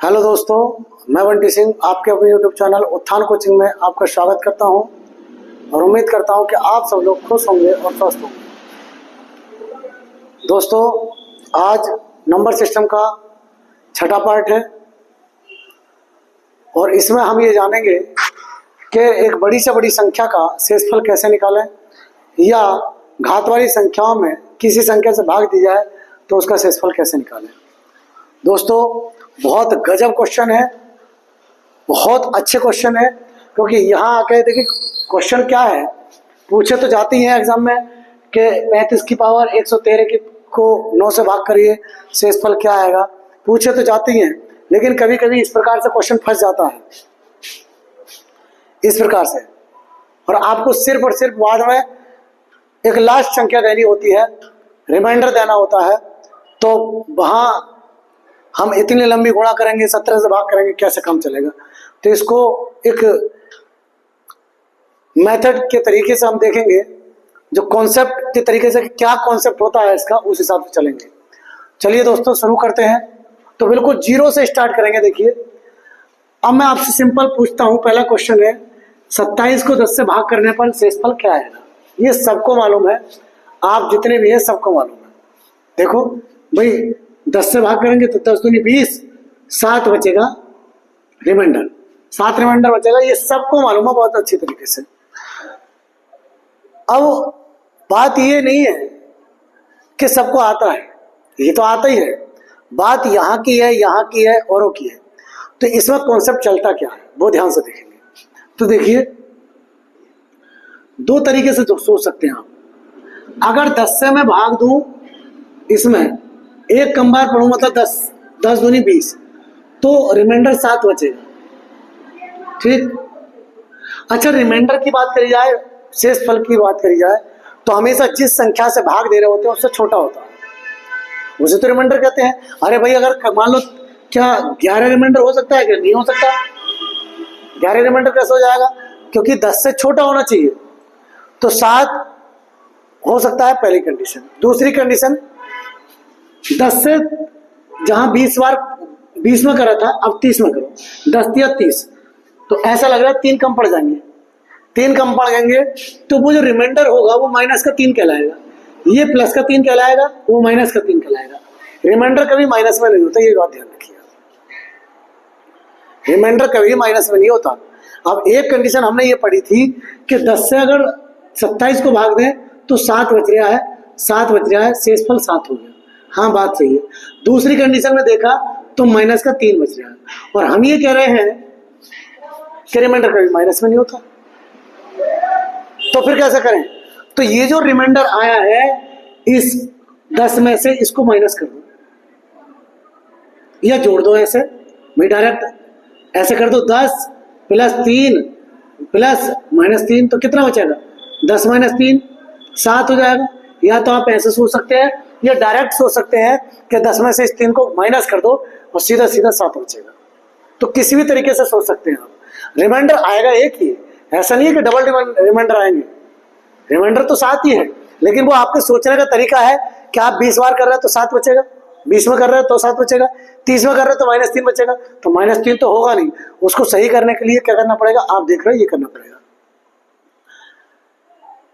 Hello दोस्तों, मैं बंटी सिंह आपके अपने यूट्यूब चैनल उत्थान कोचिंग में आपका स्वागत करता हूं और उम्मीद करता हूं कि आप सब लोग खुश होंगे और स्वस्थ होंगे। दोस्तों, आज नंबर सिस्टम का छठा पार्ट है और इसमें हम ये जानेंगे कि एक बड़ी से बड़ी संख्या का शेषफल कैसे निकालें या घात वाली संख्याओं में किसी संख्या से भाग दी जाए तो उसका शेषफल कैसे निकालें। दोस्तों, बहुत गजब क्वेश्चन है, बहुत अच्छे क्वेश्चन है, क्योंकि यहाँ आके देखिए क्वेश्चन क्या है, पूछे तो जाती हैं एग्जाम में कि 35 की पावर 113 को 9 से भाग करिए, शेषफल क्या आएगा, पूछे तो जाती हैं, लेकिन कभी कभी इस प्रकार से क्वेश्चन फंस जाता है, इस प्रकार से, और आपको सिर्फ और सिर्फ बाद में एक लास्ट संख्या देनी होती है, रिमाइंडर देना होता है, तो वहाँ हम इतनी लंबी गुणा करेंगे, 17 से भाग करेंगे, कैसे काम चलेगा। तो इसको एक मेथड के तरीके से हम देखेंगे, जो कॉन्सेप्ट के तरीके से क्या कॉन्सेप्ट होता है इसका, उस हिसाब से चलेंगे। चलिए दोस्तों, शुरू करते हैं। तो बिल्कुल जीरो से स्टार्ट करेंगे। देखिए, अब मैं आपसे सिंपल पूछता हूं, पहला क्वेश्चन है 27 को 10 से भाग करने पर शेषफल क्या आएगा। ये सबको मालूम है, आप जितने भी हैं सबको मालूम है। देखो भाई, 10 से भाग करेंगे तो 10 दूनी 20, 7 बचेगा रिमाइंडर, 7 रिमाइंडर बचेगा, ये सबको मालूम है बहुत अच्छी तरीके से। अब बात ये नहीं है कि सबको आता है, ये तो आता ही है, बात यहाँ की है, यहाँ की है, औरों की है। तो इसमें कॉन्सेप्ट चलता क्या है वो ध्यान से देखेंगे। तो देखिए, दो तरीके से सोच सकते हैं आप। अगर 10 से मैं भाग दूं, इसमें एक कम बार पढ़ूं, मतलब 10 दूनी 20, तो रिमाइंडर 7 बचेगा। ठीक। अच्छा, रिमाइंडर की बात करी जाए, शेषफल की बात करी जाए, तो हमेशा जिस संख्या से भाग दे रहे होते हैं उससे छोटा होता है, उसे तो रिमाइंडर कहते हैं। अरे भाई, अगर मान लो क्या 11 रिमाइंडर हो सकता है कि नहीं हो सकता? 11 रिमाइंडर कैसे हो जाएगा? क्योंकि 10 से छोटा होना चाहिए, तो 7 हो सकता है, पहली कंडीशन। दूसरी कंडीशन, 10 से जहां 20 बार 20 में करा था, अब 30 में करो, 10 या 30, तो ऐसा लग रहा है 3 कम पड़ जाएंगे, 3 कम पड़ जाएंगे, तो वो जो रिमाइंडर होगा वो माइनस का 3 कहलाएगा, ये प्लस का 3 कहलाएगा, वो माइनस का 3 कहलाएगा। रिमाइंडर कभी माइनस में नहीं होता, ये बात ध्यान रखिए। रिमाइंडर कभी माइनस में नहीं होता। अब एक कंडीशन हमने ये पढ़ी थी कि 10 से अगर 27 को भाग दें तो 7 बच रहा है, 7 बच रहा है, शेषफल 7 हो गया। हाँ, बात सही है। दूसरी कंडीशन में देखा तो माइनस का 3 बच रहा है, और हम ये कह रहे हैं कि रिमाइंडर कभी माइनस में नहीं होता, तो फिर कैसे करें? तो ये जो रिमाइंडर आया है, इस 10 में से इसको माइनस कर दो या जोड़ दो, ऐसे मैं डायरेक्ट ऐसे कर दो, 10 प्लस 3 प्लस माइनस 3, तो कितना बचेगा? 10 माइनस 3 7 हो जाएगा। या तो आप ऐसे सोच सकते हैं, या डायरेक्ट सोच सकते हैं कि 10 में से इस 3 को माइनस कर दो और सीधा सीधा 7 बचेगा। तो किसी भी तरीके से सोच सकते हैं आप। रिमाइंडर आएगा एक ही, ऐसा नहीं है कि डबल रिमाइंडर आएंगे। रिमाइंडर तो 7 ही है, लेकिन वो आपके सोचने का तरीका है कि आप 20 बार कर रहे हैं तो 7 बचेगा, 20 में कर रहे हैं तो 7 बचेगा, 30 में कर रहे हैं तो -3 बचेगा, तो -3 तो होगा नहीं। उसको सही करने के लिए क्या करना पड़ेगा? आप देख रहे हो, ये करना पड़ेगा।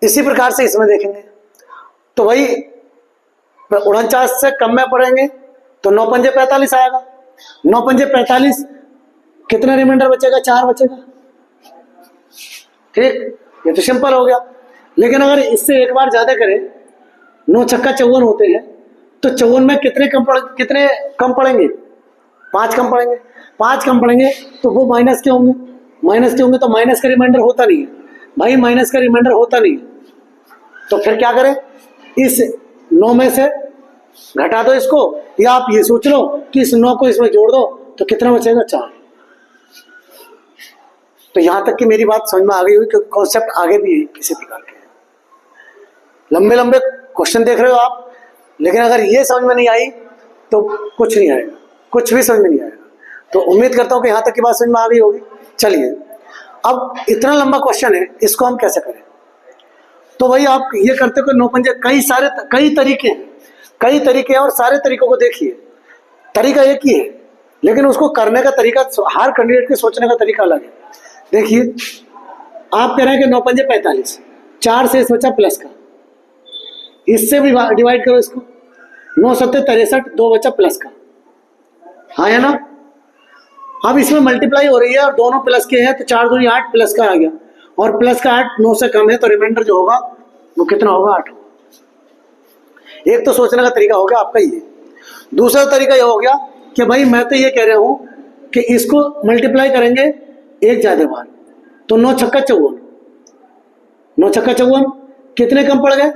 इसी प्रकार से इसमें देखेंगे तो वही 49 से कम में पढ़ेंगे तो 9 पंजे 45 आएगा, 9 पंजे 45, कितना रिमाइंडर बचेगा? 4 बचेगा। ठीक, ये तो सिंपल हो गया। लेकिन अगर इससे एक बार ज्यादा करें, 9 छक्का 54 होते हैं, तो 54 में कितने कम पड़ेंगे? 5 कम पड़ेंगे। 5 कम पड़ेंगे तो वो माइनस के होंगे, माइनस के होंगे, तो माइनस का रिमाइंडर होता नहीं है भाई, माइनस का रिमाइंडर होता नहीं है। तो फिर क्या करें? इस 9 में से घटा दो इसको, या आप ये सोच लो कि इस 9 को इसमें जोड़ दो, तो कितना बचेगा? 4। तो यहां तक कि मेरी बात समझ में आ गई हुई, क्योंकि कॉन्सेप्ट आगे भी किसी प्रकार के लंबे लंबे क्वेश्चन देख रहे हो आप, लेकिन अगर ये समझ में नहीं आई तो कुछ नहीं आएगा, कुछ भी समझ में नहीं आएगा। तो उम्मीद करता हूं कि यहां तक की बात समझ में आ गई होगी। चलिए, अब इतना लंबा क्वेश्चन है, इसको हम कैसे करें? तो वही आप ये करते हो, 9 पंजे, कई तरीके हैं और सारे तरीकों को देखिए। तरीका एक ही है, लेकिन उसको करने का तरीका, हर कैंडिडेट के सोचने का तरीका अलग है। देखिए आप कह रहे हैं कि 9 पंजे 45, 4 से इस बचा प्लस का, इससे भी डिवाइड करो इसको, 9 सत्ते 63, 2 बचा प्लस का, हाँ है ना। अब इसमें मल्टीप्लाई हो रही है और दोनों प्लस के हैं, तो 4 दूनी 8 प्लस का आ गया, और प्लस का 8 9 से कम है, तो रिमाइंडर जो होगा वो कितना होगा, 8 होगा। एक तो सोचने का तरीका हो गया आपका ये। दूसरा तरीका ये हो गया कि भाई मैं तो ये कह रहा हूं कि इसको मल्टीप्लाई करेंगे एक ज्यादा बार, तो 9 छक्का 54, 9 छक्का 54 कितने कम पड़ गए,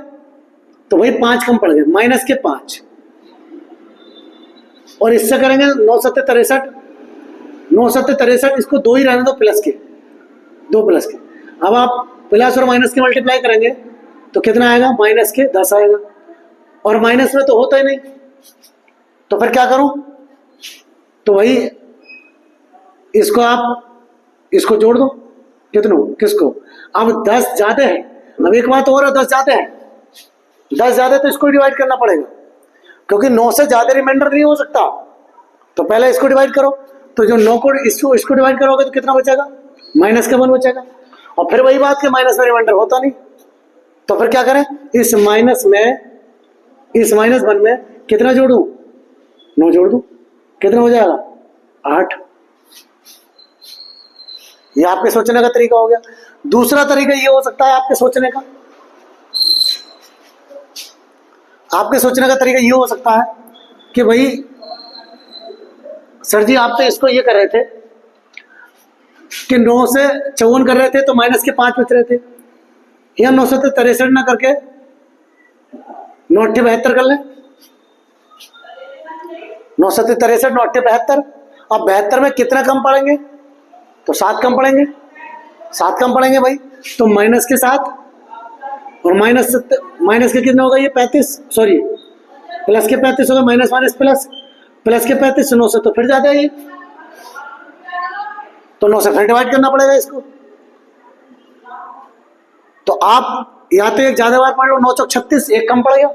तो भाई 5 कम पड़ गए, माइनस के 5। और इससे करेंगे 9 सत्ते 63, 9 सत्ते 63, इसको 2 ही रहने दो, प्लस के 2 प्लस के। अब आप प्लस और माइनस के मल्टीप्लाई करेंगे तो कितना आएगा, माइनस के 10 आएगा, और माइनस में तो होता ही नहीं, तो फिर क्या करूं, तो वही इसको आप इसको जोड़ दो, कितनों किसको, अब 10 ज्यादा है। अब एक बात और है, 10 ज्यादा है, 10 ज्यादा तो इसको डिवाइड करना पड़ेगा, क्योंकि 9 से ज्यादा रिमाइंडर नहीं हो सकता। तो पहले इसको डिवाइड करो, तो जो 9 को इसको डिवाइड करोगे तो कितना बचेगा, माइनस का 1 बचेगा। और फिर वही बात कि माइनस में रिमाइंडर होता नहीं, तो फिर क्या करें, इस माइनस -1 में कितना जोड़ू, 9 जोड़ दूं, कितना हो जाएगा, 8। ये आपके सोचने का तरीका हो गया। दूसरा तरीका ये हो सकता है आपके सोचने का, आपके सोचने का तरीका ये हो सकता है कि भाई सर जी आप तो इसको ये कर रहे थे कि 9 से 54 कर रहे थे तो माइनस के 5 बच रहे थे, या 9 से 63 ना करके 9 8 72 कर लें, 9 से 63 9 8 72। अब 72 में कितना कम पड़ेंगे, तो 7 कम पड़ेंगे, 7 कम पड़ेंगे भाई, तो माइनस के 7 और माइनस के कितना होगा, ये 35, सॉरी प्लस के 35 होगा, माइनस माइनस प्लस, प्लस के 35 9 से तो फिर ज्यादा है ये, तो 9 से फिर डिवाइड करना पड़ेगा इसको। तो आप या तो एक ज्यादा बार पढ़ लो, 9 चौक 36, एक कम पड़ेगा,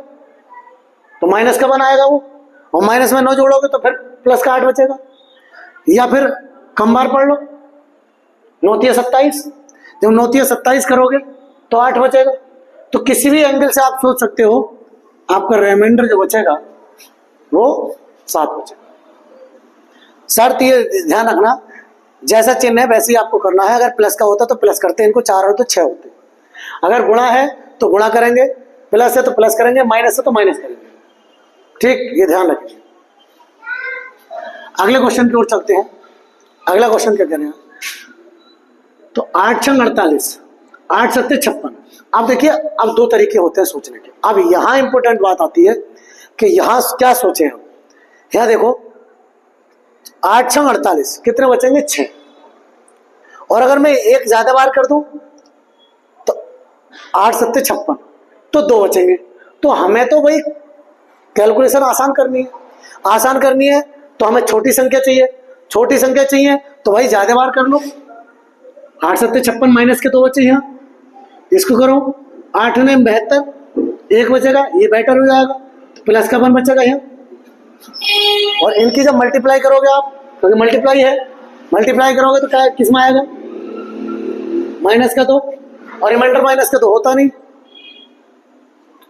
तो माइनस का 1 आएगा वो, और माइनस में 9 जोड़ोगे तो फिर प्लस का 8 बचेगा। या फिर कम बार पढ़ लो, 9 तिया 27, जब 9 तिया 27 करोगे तो 8 बचेगा। तो किसी भी एंगल से आप सोच सकते हो, आपका रिमाइंडर जो बचेगा वो 7 बचेगा। शर्त ये ध्यान रखना, जैसा चिन्ह है वैसे ही आपको करना है। अगर प्लस का होता तो प्लस करते, इनको 4 और तो 6 होते। अगर गुणा है तो गुणा करेंगे, प्लस है तो प्लस करेंगे, माइनस है तो माइनस करेंगे, ठीक, ये ध्यान रखिए। अगले क्वेश्चन की ओर चलते हैं। अगला क्वेश्चन क्या कह रहे हैं, तो 8 छंग 48, 8 सत्ते 56। अब देखिए, अब 2 तरीके होते हैं सोचने के। अब यहां इंपॉर्टेंट बात आती है कि यहां क्या सोचे हम। यहां देखो 8 छंग 48, कितने बचेंगे, 6। और अगर मैं एक ज्यादा बार कर दूं तो 8 सत्ते 56, तो 2 बचेंगे। तो हमें तो भाई कैलकुलेशन आसान करनी है, आसान करनी है तो हमें छोटी संख्या चाहिए, छोटी संख्या चाहिए तो भाई ज्यादा बार कर लो। 8 सत्ते 56 माइनस के 2 बचे यहाँ, इसको करो 8 ने 72, 1 बचेगा, ये बेटर हो जाएगा, तो प्लस का 1 बचेगा यहाँ। और इनकी जब मल्टीप्लाई करोगे आप, क्योंकि मल्टीप्लाई है, मल्टीप्लाई करोगे तो क्या किस में आएगा, माइनस का 2, और रिमाइंडर माइनस का 2 होता नहीं,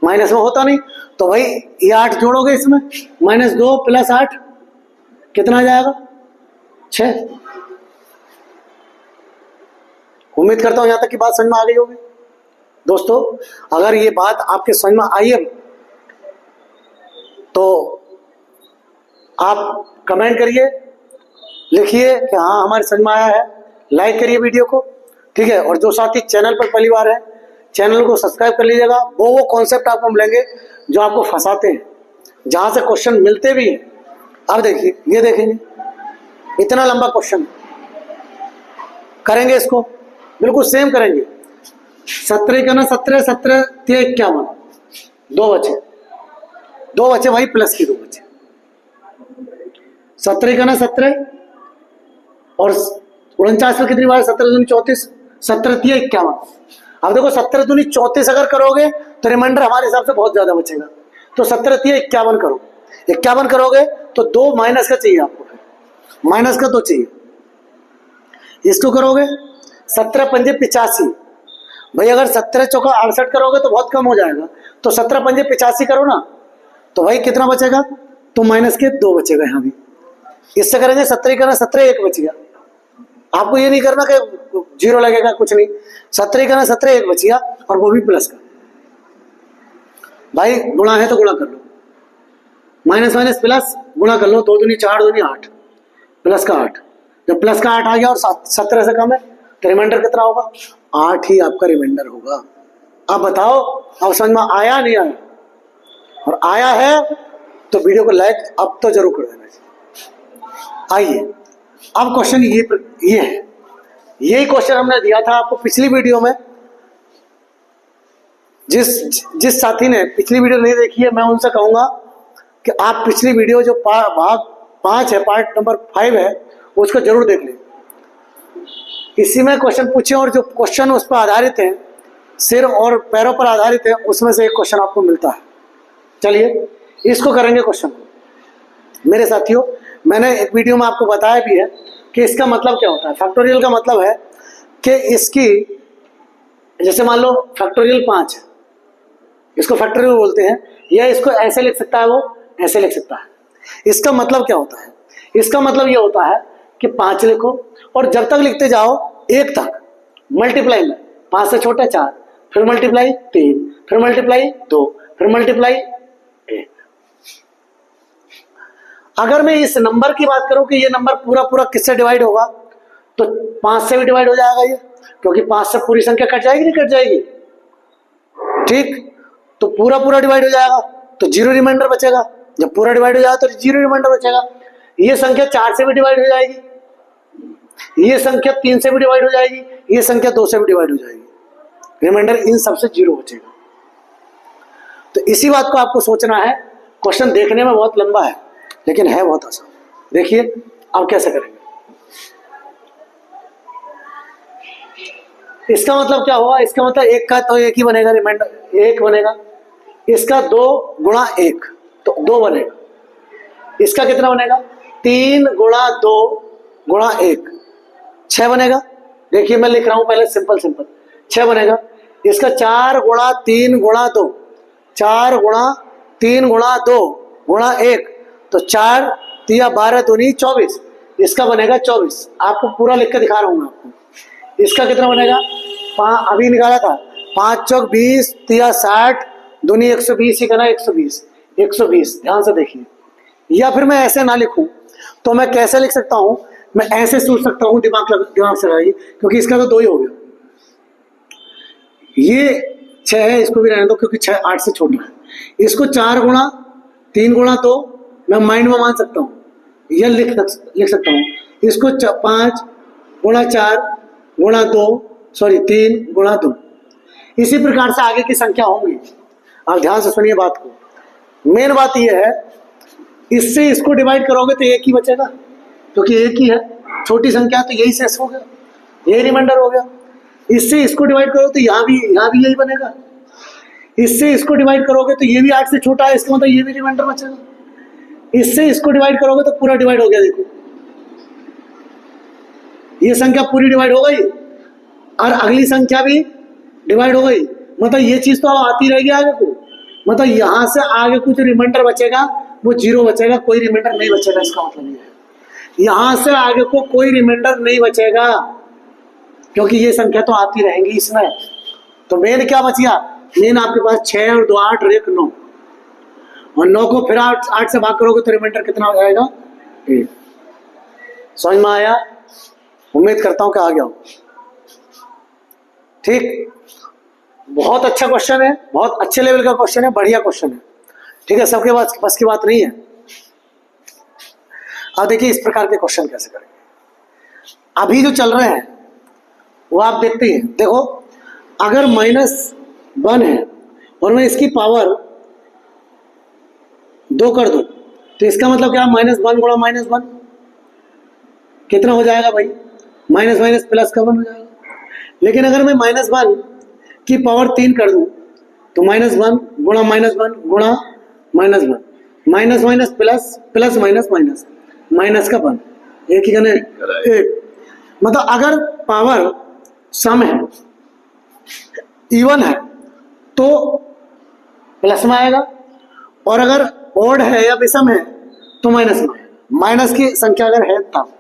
माइनस में होता नहीं, तो भाई ये 8 जोड़ोगे इसमें, -2 + 8 कितना आ जाएगा, 6। उम्मीद करता हूं यहां तक की बात समझ में आ गई होगी। दोस्तों अगर ये बात आपके समझ में आई है तो आप कमेंट करिए, लिखिए कि हाँ हमारे समझ में आया है, लाइक करिए वीडियो को, ठीक है। और जो साथी चैनल पर पहली बार है, चैनल को सब्सक्राइब कर लीजिएगा। वो कॉन्सेप्ट आपको मिलेंगे जो आपको फंसाते हैं, जहां से क्वेश्चन मिलते भी हैं। अब देखिए, ये देखेंगे इतना लंबा क्वेश्चन करेंगे, इसको बिल्कुल सेम करेंगे। 17 का ना 17, 17 × 51, 2 बचे, 2 बचे भाई, प्लस के 2 बचे। 17 का ना 17 और 49 में कितनी बार, 17 दूनी 34, 17 × 51। अब देखो 17 दूनी 34 अगर करोगे तो रिमाइंडर हमारे हिसाब से बहुत ज्यादा बचेगा, तो 17 × 51 करो, 51 करोगे तो 2 माइनस का चाहिए आपको, माइनस का तो चाहिए। इसको करोगे 17 पंजे 85, भाई अगर 17 चौका 68 करोगे तो बहुत कम हो जाएगा, तो 17 पंजे 85 करो ना, तो भाई कितना बचेगा, तो माइनस के 2 बचेगा यहाँ भी। इससे करेंगे 17 करना, 17 1 बच गया। आपको ये नहीं करना कि 0 लगेगा, कुछ नहीं, 17 करना 17 1 बच गया, और वो भी प्लस का। भाई गुणा है तो गुणा कर लो, माइनस माइनस प्लस गुणा कर लो, 2 दूनी 4 दूनी 8, प्लस का 8। जब प्लस का 8 आ गया और 17 से कम है तो रिमाइंडर कितना होगा, 8 ही आपका रिमाइंडर होगा। अब बताओ, अब समझ में आया नहीं आया? और आया है तो वीडियो को लाइक अब तो जरूर कर देना चाहिए। आइए अब क्वेश्चन ये है, यही क्वेश्चन हमने दिया था आपको पिछली वीडियो में। जिस साथी ने पिछली वीडियो नहीं देखी है, मैं उनसे कहूंगा कि आप पिछली वीडियो जो भाग 5 है, पार्ट नंबर 5 है, उसको जरूर देख लें। इसी में क्वेश्चन पूछे और जो क्वेश्चन उस पर आधारित हैं, सिर और पैरों पर आधारित है, उसमें से एक क्वेश्चन आपको मिलता है। चलिए इसको करेंगे क्वेश्चन को। मेरे साथियों, मैंने एक वीडियो में आपको बताया भी है कि इसका मतलब क्या होता है। फैक्टोरियल का मतलब है कि इसकी, जैसे मान लो फैक्टोरियल 5 है, इसको फैक्टोरियल बोलते हैं, या इसको ऐसे लिख सकता है, वो ऐसे लिख सकता है। इसका मतलब क्या होता है? इसका मतलब ये होता है कि 5 लिखो और जब तक लिखते जाओ 1 तक मल्टीप्लाई में, 5 से छोटा 4, फिर मल्टीप्लाई 3, फिर मल्टीप्लाई 2, फिर मल्टीप्लाई 1। अगर मैं इस नंबर की बात करूं कि ये नंबर पूरा पूरा किससे डिवाइड होगा, तो 5 से भी डिवाइड हो जाएगा ये, क्योंकि 5 से पूरी संख्या कट जाएगी, नहीं कट जाएगी? ठीक, तो पूरा पूरा डिवाइड हो जाएगा तो 0 रिमाइंडर बचेगा। जब पूरा डिवाइड हो जाएगा तो 0 रिमाइंडर बचेगा। ये संख्या 4 से भी डिवाइड हो जाएगी, ये संख्या 3 से भी डिवाइड हो जाएगी, ये संख्या 2 से भी डिवाइड हो जाएगी, रिमाइंडर इन सबसे 0 बचेगा। तो इसी बात को आपको सोचना है। क्वेश्चन देखने में बहुत लंबा है लेकिन है बहुत आसान। देखिए अब कैसे करेंगे। इसका मतलब क्या हुआ? इसका मतलब 1 का तो 1 ही बनेगा, रिमाइंडर 1 बनेगा। इसका 2 गुणा 1 तो 2 बनेगा। इसका कितना बनेगा? 3 गुणा 2 गुणा 1 6 बनेगा। देखिए मैं लिख रहा हूं पहले सिंपल 6 बनेगा। इसका 4 गुणा 3 गुणा 2, 4 गुणा 3 गुणा 2 गुणा 1 तो 4 3 12 दूनी 24, इसका बनेगा 24। आपको पूरा लिख कर दिखा रहा हूं मैं आपको। इसका कितना बनेगा? अभी निकाला था, 5 चौक 20 3 60 दूनी 120 ही करना, 120। ध्यान से देखिए। या फिर मैं ऐसे ना लिखूं तो मैं कैसे लिख सकता हूं? मैं ऐसे सोच सकता हूं, दिमाग से लगाइए, क्योंकि इसका तो 2 ही हो गया। ये 6 है, इसको भी रहने दो क्योंकि 6 8 से छोटा है। इसको 4 गुणा 3 गुणा 2 मैं माइंड में मान सकता हूँ, यह लिख सकता हूँ। इसको 5 गुणा 4 गुणा 2 3 गुणा 2। इसी प्रकार से आगे की संख्या होंगी। आप ध्यान से सुनिए बात को। मेन बात यह है, इससे इसको डिवाइड करोगे तो 1 ही बचेगा, क्योंकि 1 ही है, छोटी संख्या तो यही शेष हो गया, यही रिमाइंडर हो गया। इससे इसको डिवाइड करो तो यहाँ भी यही बनेगा। इससे इसको डिवाइड करोगे तो ये भी 8 से छोटा है, इसका मतलब ये भी रिमाइंडर बचेगा। इससे इसको डिवाइड करोगे तो पूरा डिवाइड हो गया। देखो ये संख्या पूरी डिवाइड हो गई और अगली संख्या भी डिवाइड हो गई, मतलब ये चीज तो आती रहेगी आगे को। मतलब यहां से आगे कुछ रिमाइंडर बचेगा, वो 0 बचेगा, कोई रिमाइंडर नहीं बचेगा। इसका मतलब ये है यहां से आगे को कोई रिमाइंडर नहीं बचेगा, क्योंकि ये संख्या तो आती रहेंगी इसमें। तो मेन क्या बच गया? मेन आपके पास 6 और 2 8 और 1 9, और 9 को फिर 8 से भाग करोगे तो रिमाइंडर कितना हो जाएगा? 1। समझ में आया? उम्मीद करता हूं कि आ गया हो। ठीक, बहुत अच्छा क्वेश्चन है, बहुत अच्छे लेवल का क्वेश्चन है, बढ़िया क्वेश्चन है। ठीक है, सबके बस की बात नहीं है। अब देखिए इस प्रकार के क्वेश्चन कैसे करेंगे। अभी जो चल रहे हैं वो आप देखते हैं। देखो अगर -1 है और मैं इसकी पावर 2 कर दूं तो इसका मतलब क्या? -1 गुणा -1 कितना हो जाएगा भाई? माइनस माइनस प्लस का 1 हो जाएगा। लेकिन अगर मैं -1 की पावर 3 कर दूं तो -1 गुणा -1 गुणा -1, minus minus plus, plus minus minus, minus का 1, एक ही गने एक, मतलब अगर पावर सम है, इवन है, तो प्लस में आएगा, और अगर ओड है या विषम है तो माइनस में आएगा। माइनस की संख्या अगर है तब।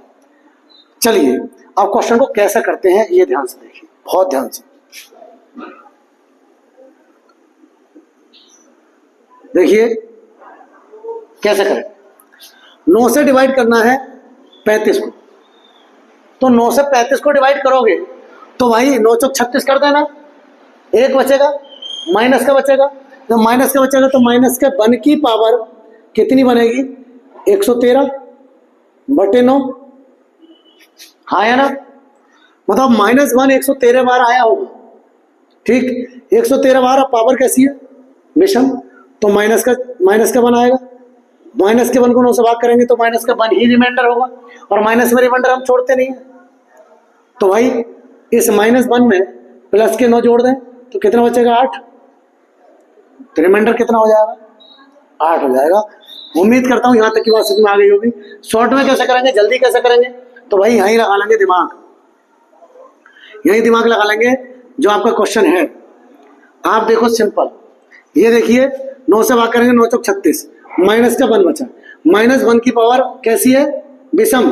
चलिए अब क्वेश्चन को कैसे करते हैं ये ध्यान से देखिए, बहुत ध्यान से देखिए कैसे करें। 9 से डिवाइड करना है 35 को, तो 9 से 35 को डिवाइड करोगे तो भाई 9 चौक 36 कर देना, एक बचेगा, माइनस का बचेगा। जब माइनस का बचेगा तो माइनस के 1 की पावर कितनी बनेगी, 113 बटे 9, हाँ या ना, मतलब -1 113 बार आया होगा, ठीक। 113 बार, अब पावर कैसी है, विषम, तो माइनस का 1 आएगा। माइनस के 1 को 9 से भाग करेंगे तो माइनस का 1 ही रिमाइंडर होगा, और माइनस में रिमाइंडर हम छोड़ते नहीं है। तो भाई इस -1 में प्लस के 9 जोड़ दें तो कितना बचेगा, 8। तो रिमाइंडर कितना हो जाएगा, 8 हो जाएगा। उम्मीद करता हूँ यहाँ तक की बात समझ में आ गई होगी। शॉर्ट में कैसे करेंगे, जल्दी कैसे करेंगे, तो भाई यहीं लगा लेंगे दिमाग, यहीं दिमाग लगा लेंगे जो आपका क्वेश्चन है। आप देखो सिंपल, ये देखिए 9 से भाग करेंगे, 9 चौक 36, माइनस का 1 बचा, -1 की पावर कैसी है, विषम,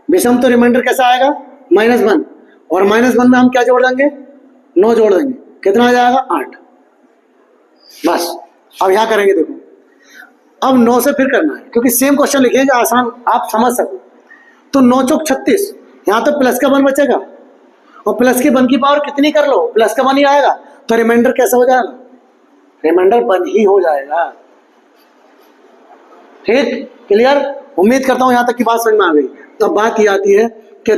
विषम तो रिमाइंडर कैसा आएगा, -1, और -1 में हम क्या जोड़ देंगे, 9 जोड़ देंगे, कितना आ जाएगा, 8। बस अब यहाँ करेंगे, देखो अब 9 से फिर करना है, क्योंकि सेम क्वेश्चन लिखेंगे आसान आप समझ सको। तो 9 चौक 36, यहाँ तो प्लस का 1 बचेगा, और प्लस की 1 की पावर कितनी कर लो, प्लस का 1 ही आएगा, तो रिमाइंडर कैसा हो जाएगा, रिमाइंडर 1 ही हो जाएगा। ठीक, क्लियर। उम्मीद करता हूं यहां तक की बात समझ में आ गई। अब बात ये आती है कि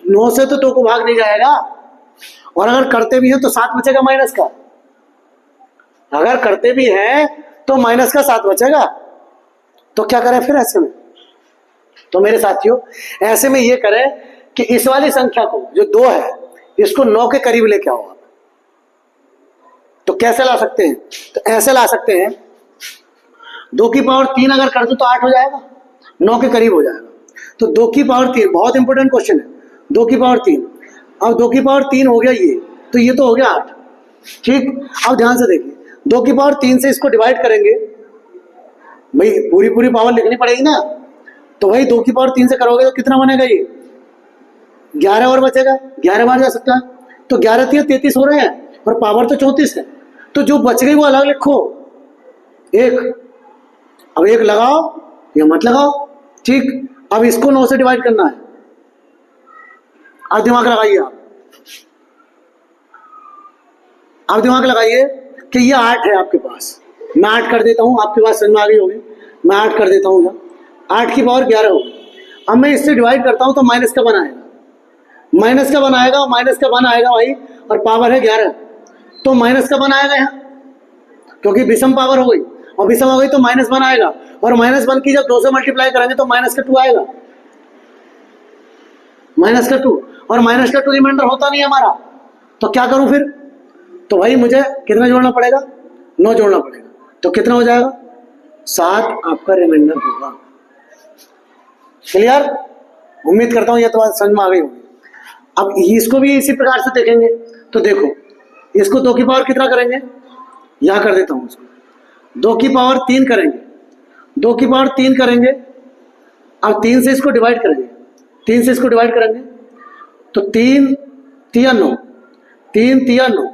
9 से तो 2 को भाग नहीं जाएगा, और अगर करते भी हैं तो 7 बचेगा माइनस का, अगर करते भी हैं तो माइनस का 7 बचेगा। तो क्या करें फिर ऐसे में, तो मेरे साथियों ऐसे में ये करें कि इस वाली संख्या को जो 2 है इसको 9 के करीब लेके आओ। तो कैसे ला सकते हैं, तो ऐसे ला सकते हैं, 2 की पावर 3 अगर कर दो तो 8 हो जाएगा, 9 के करीब हो जाएगा। तो 2 की पावर 3 बहुत इंपॉर्टेंट क्वेश्चन है, 2 की पावर 3, अब 2 की पावर 3 हो गया ये, तो ये तो हो गया 8। ठीक, अब ध्यान से देखिए, 2 की पावर 3 से इसको डिवाइड करेंगे, भाई पूरी पावर लिखनी पड़ेगी ना, तो भाई 2 की पावर 3 से करोगे तो कितना बनेगा, ये 11 और बचेगा, 11 बार जा सकता है, तो 11 3 33 हो रहे हैं, और पावर तो 34 है, तो जो बच गई वो अलग लिखो, 1। अब 1 लगाओ या मत लगाओ, ठीक। अब इसको 9 से डिवाइड करना है, अब दिमाग लगाइए अब दिमाग लगाइए कि ये 8 है आपके पास, मैं 8 कर देता हूं, आपके पास समझ में आ गई होगी, मैं 8 कर देता हूं, 8 की पावर 11 होगी। अब मैं इससे डिवाइड करता हूं तो माइनस का 1 आएगा, माइनस का 1 आएगा, माइनस का 1 आएगा भाई, और पावर है 11, तो माइनस का 1 आएगा यहाँ, क्योंकि विषम पावर हो गई, और विषम हो गई तो -1 आएगा, और -1 की जब 2 से मल्टीप्लाई करेंगे तो माइनस का 2 आएगा, माइनस का 2, और माइनस का 2 रिमाइंडर होता नहीं हमारा, तो क्या करूं फिर, तो भाई मुझे कितना जोड़ना पड़ेगा, 9 जोड़ना पड़ेगा, तो कितना हो जाएगा, 7 आपका रिमाइंडर होगा। क्लियर, उम्मीद करता हूं यह तो बात समझ में आ गई होगी। अब इसको भी इसी प्रकार से देखेंगे, तो देखो इसको 2 की पावर कितना करेंगे, यहां कर देता हूं, इसको 2 की पावर 3 करेंगे, 2 की पावर 3 करेंगे, अब 3 से इसको डिवाइड करेंगे, 3 से इसको डिवाइड करेंगे, तो 3 3 9, 3 3 9,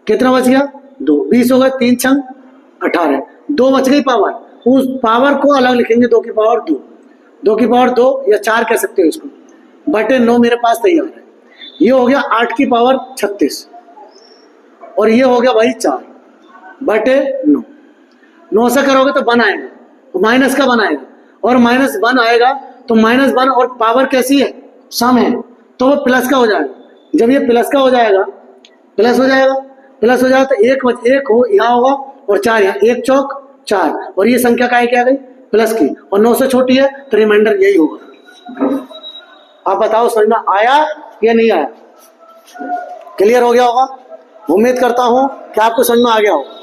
कितना बच गया, 2, 20 हो गया, 3 6 18, 2 बच गई पावर, उस पावर को अलग लिखेंगे, 2 की पावर 2, 2 की पावर 2 या 4 कह सकते हो इसको, बटे 9 मेरे पास तैयार है। ये हो गया 8 की पावर 36, और ये हो गया भाई 4 बटे 9, 9 से करोगे तो 1 आएगा, तो माइनस का 1 आएगा, और -1 आएगा, तो -1 और पावर कैसी है, सम है, तो वो प्लस का हो जाएगा। जब ये प्लस का हो जाएगा, प्लस हो जाएगा, प्लस हो जाएगा, तो 1 हो यहाँ होगा, और 4 यहाँ, 1 चौक 4, और ये संख्या का क्या गई, प्लस की, और 9 से छोटी है तो रिमाइंडर यही होगा। आप बताओ समझ में आया या नहीं आया, क्लियर हो गया होगा, उम्मीद करता हूं कि आपको समझ में आ गया होगा।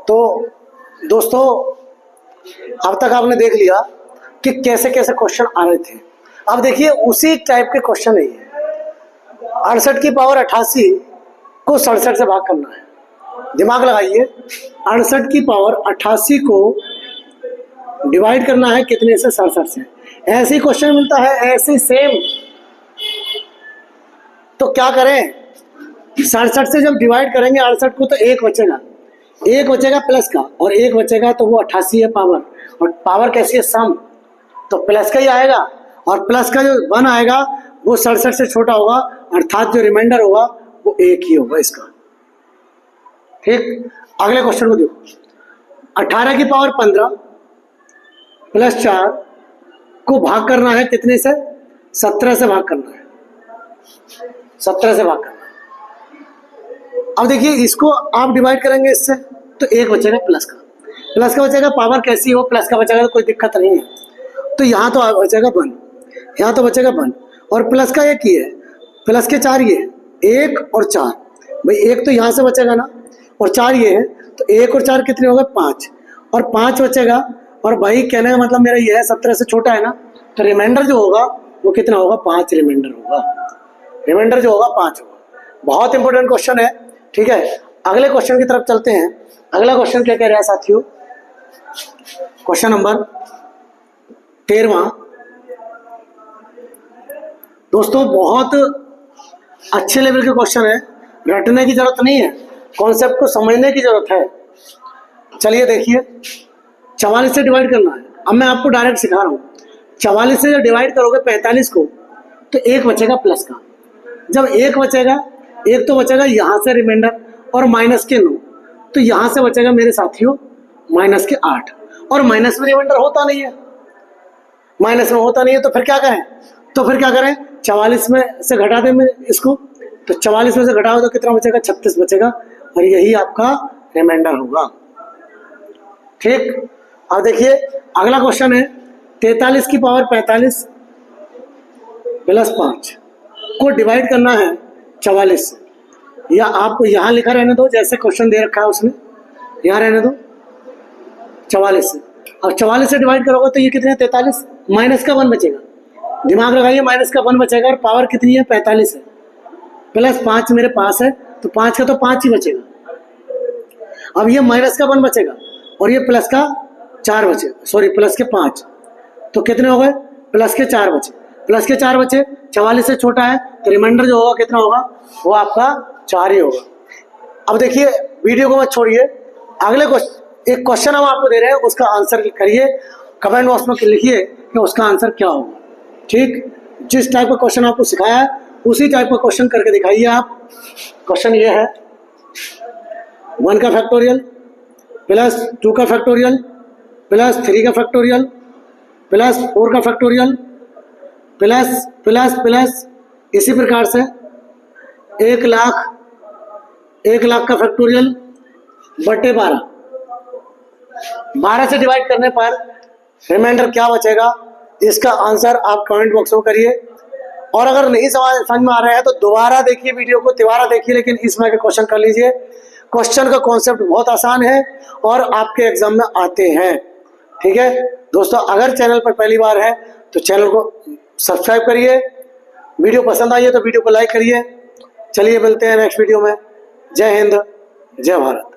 तो दोस्तों अब तक आपने देख लिया कि कैसे कैसे क्वेश्चन आ रहे थे। अब देखिए उसी टाइप के क्वेश्चन है ये। 68 की पावर 88 को 67 से भाग करना है। दिमाग लगाइए, 68 की पावर 88 को डिवाइड करना है कितने से? 67 से। ऐसे ही क्वेश्चन मिलता है, ऐसे सेम। तो क्या करें, 67 से जब डिवाइड करेंगे 68 को तो एक बचेगा प्लस का, और एक बचेगा तो वो 88 है पावर, और पावर कैसी है? सम, तो प्लस का ही आएगा, और प्लस का जो 1 आएगा वो 67 से छोटा होगा, अर्थात जो रिमाइंडर होगा वो एक ही होगा इसका। ठीक, अगले क्वेश्चन को देखो। 18 की पावर 15 प्लस 4 को भाग करना है कितने से? 17 से भाग करना है, 17 से भाग करना है। अब देखिए इसको आप डिवाइड करेंगे इससे तो एक बचेगा प्लस का बचेगा, पावर कैसी हो, प्लस का बचेगा तो कोई दिक्कत नहीं है। तो यहाँ तो बचेगा 1, यहाँ तो बचेगा 1, और प्लस का एक ही है, प्लस के 4 ये है, 1 और 4, भाई 1 तो यहाँ से बचेगा ना, और 4 ये है, तो 1 और 4 कितने हो गए? 5, और 5 बचेगा। और भाई कहने का मतलब मेरा ये है 17 से छोटा है ना, तो रिमाइंडर जो होगा वो कितना होगा? 5 रिमाइंडर होगा, रिमाइंडर जो होगा 5 होगा। बहुत इंपॉर्टेंट क्वेश्चन है। ठीक है, अगले क्वेश्चन की तरफ चलते हैं। अगला क्वेश्चन क्या कह रहा है साथियों? Question number 13। दोस्तों बहुत अच्छे लेवल के क्वेश्चन है, रटने की जरूरत नहीं है, कॉन्सेप्ट को समझने की जरूरत है। चलिए देखिए, 44 से डिवाइड करना है। अब मैं आपको डायरेक्ट सिखा रहा हूँ। 44 से जब डिवाइड करोगे 45 को तो एक बचेगा प्लस का। जब एक बचेगा, एक तो बचेगा यहाँ से रिमाइंडर और माइनस के 9, तो यहाँ से बचेगा मेरे साथियों माइनस के 8, और माइनस में रिमाइंडर होता नहीं है, माइनस में होता नहीं है। तो फिर क्या करें? 44 में से घटा दें इसको, तो 44 में से घटाओ तो कितना बचेगा? 36 बचेगा, और यही आपका रिमाइंडर होगा। ठीक, अब देखिए अगला क्वेश्चन है 43 की पावर 45 प्लस 5 को डिवाइड करना है 44 से, या आपको यहाँ लिखा रहने दो जैसे क्वेश्चन दे रखा है उसने, यहाँ रहने दो 44 से। अब 44 से डिवाइड करोगे तो ये कितने? 43, माइनस का 1 बचेगा, दिमाग लगाइए, माइनस का 1 बचेगा, और पावर कितनी है? 45 है, प्लस 5 मेरे पास है, तो 5 का तो 5 ही बचेगा। अब ये माइनस का 1 बचेगा, और ये प्लस का 4 बचे, सॉरी प्लस के 5, तो कितने हो गए? प्लस के 4 बचे, प्लस के 4 बचे, 44 से छोटा है, तो रिमाइंडर जो होगा कितना होगा? वो आपका 4 ही होगा। अब देखिए वीडियो को मत छोड़िए, अगले एक क्वेश्चन हम आपको दे रहे हैं, उसका आंसर करिए, कमेंट बॉक्स में लिखिए कि उसका आंसर क्या होगा। ठीक, जिस टाइप का क्वेश्चन आपको सिखाया है उसी टाइप का क्वेश्चन करके दिखाइए आप। क्वेश्चन ये है 1 का फैक्टोरियल प्लस 2 का फैक्टोरियल प्लस 3 का फैक्टोरियल प्लस 4 का फैक्टोरियल प्लस प्लस प्लस इसी प्रकार से 1 लाख का फैक्टोरियल बटे 12 से डिवाइड करने पर रिमाइंडर क्या बचेगा? इसका आंसर आप कमेंट बॉक्स में करिए। और अगर नहीं समझ में आ रहा है तो दोबारा देखिए वीडियो को, दोबारा देखिए, लेकिन इसमें के क्वेश्चन कर लीजिए। क्वेश्चन का कॉन्सेप्ट बहुत आसान है और आपके एग्जाम में आते हैं। ठीक है दोस्तों, अगर चैनल पर पहली बार है तो चैनल को सब्सक्राइब करिए, वीडियो पसंद आई है तो वीडियो को लाइक करिए। चलिए मिलते हैं नेक्स्ट वीडियो में। जय हिंद, जय भारत।